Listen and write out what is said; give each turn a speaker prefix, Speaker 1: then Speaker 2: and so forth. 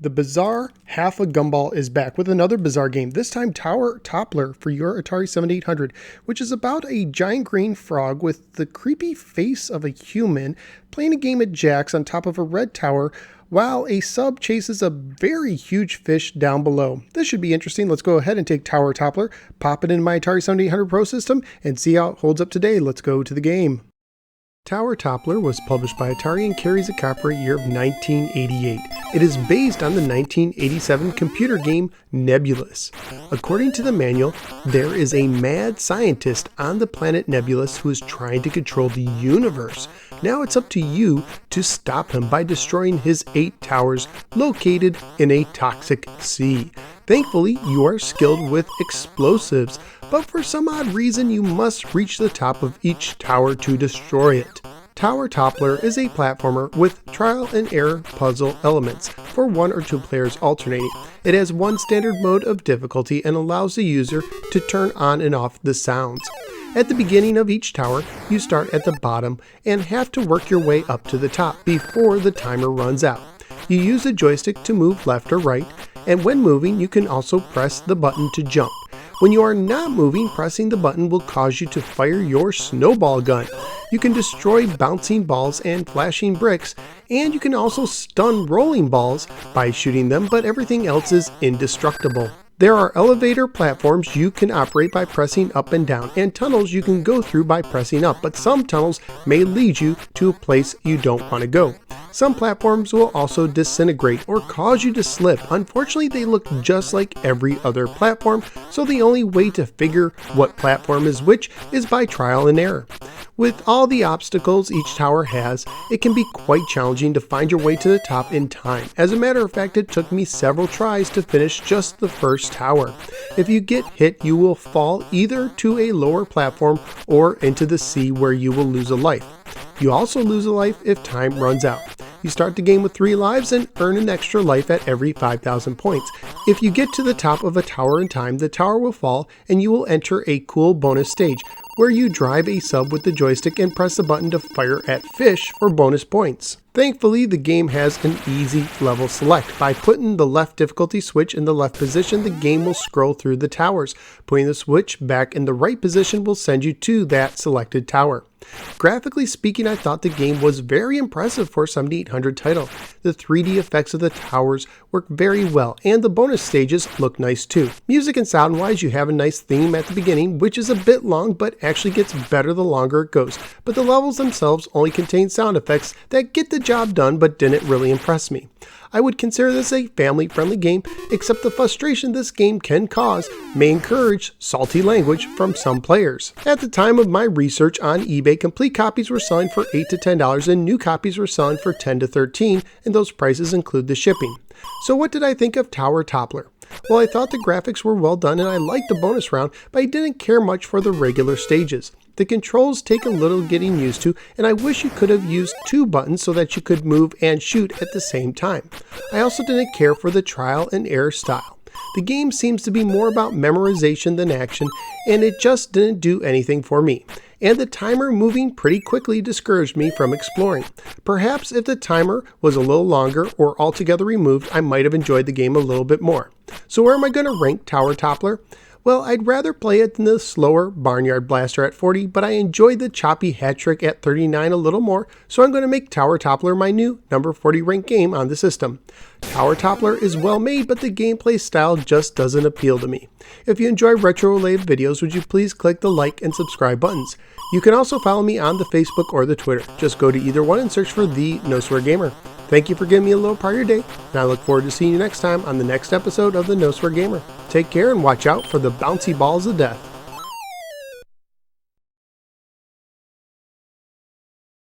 Speaker 1: The bizarre Half a Gumball is back with another bizarre game, this time Tower Toppler for your Atari 7800, which is about a giant green frog with the creepy face of a human playing a game at jacks on top of a red tower while a sub chases a very huge fish down below. This should be interesting. Let's go ahead and take Tower Toppler, pop it in my Atari 7800 Pro system, and see how it holds up today. Let's go to the game. Tower Toppler was published by Atari and carries a copyright year of 1988. It is based on the 1987 computer game Nebulus. According to the manual, there is a mad scientist on the planet Nebulus who is trying to control the universe. Now it's up to you to stop him by destroying his 8 towers located in a toxic sea. Thankfully, you are skilled with explosives, but for some odd reason you must reach the top of each tower to destroy it. Tower Toppler is a platformer with trial and error puzzle elements for 1 or 2 players alternating. It has one standard mode of difficulty and allows the user to turn on and off the sounds. At the beginning of each tower, you start at the bottom and have to work your way up to the top before the timer runs out. You use the joystick to move left or right, and when moving, you can also press the button to jump. When you are not moving, pressing the button will cause you to fire your snowball gun. You can destroy bouncing balls and flashing bricks, and you can also stun rolling balls by shooting them, but everything else is indestructible. There are elevator platforms you can operate by pressing up and down, and tunnels you can go through by pressing up, but some tunnels may lead you to a place you don't want to go. Some platforms will also disintegrate or cause you to slip. Unfortunately, they look just like every other platform, so the only way to figure what platform is which is by trial and error. With all the obstacles each tower has, it can be quite challenging to find your way to the top in time. As a matter of fact, it took me several tries to finish just the first tower. If you get hit, you will fall either to a lower platform or into the sea where you will lose a life. You also lose a life if time runs out. You start the game with 3 lives and earn an extra life at every 5,000 points. If you get to the top of a tower in time, the tower will fall and you will enter a cool bonus stage where you drive a sub with the joystick and press the button to fire at fish for bonus points. Thankfully, the game has an easy level select. By putting the left difficulty switch in the left position, the game will scroll through the towers. Putting the switch back in the right position will send you to that selected tower. Graphically speaking, I thought the game was very impressive for a 7800 title. The 3D effects of the towers work very well, and the bonus stages look nice too. Music and sound wise, you have a nice theme at the beginning, which is a bit long, but actually gets better the longer it goes. But the levels themselves only contain sound effects that get the job done but didn't really impress me. I would consider this a family-friendly game, except the frustration this game can cause may encourage salty language from some players. At the time of my research on eBay, complete copies were selling for $8 to $10 and new copies were selling for $10 to $13, and those prices include the shipping. So what did I think of Tower Toppler? Well, I thought the graphics were well done and I liked the bonus round, but I didn't care much for the regular stages. The controls take a little getting used to, and I wish you could have used 2 buttons so that you could move and shoot at the same time. I also didn't care for the trial and error style. The game seems to be more about memorization than action, and it just didn't do anything for me. And the timer moving pretty quickly discouraged me from exploring. Perhaps if the timer was a little longer or altogether removed, I might have enjoyed the game a little bit more. So where am I going to rank Tower Toppler? Well, I'd rather play it than the slower Barnyard Blaster at 40, but I enjoyed the choppy hat trick at 39 a little more, so I'm going to make Tower Toppler my new number 40 ranked game on the system. Tower Toppler is well made, but the gameplay style just doesn't appeal to me. If you enjoy retro-related videos, would you please click the like and subscribe buttons. You can also follow me on the Facebook or the Twitter. Just go to either one and search for the No Swear Gamer. Thank you for giving me a little part of your day, and I look forward to seeing you next time on the next episode of the No Swear Gamer. Take care and watch out for the bouncy balls of death.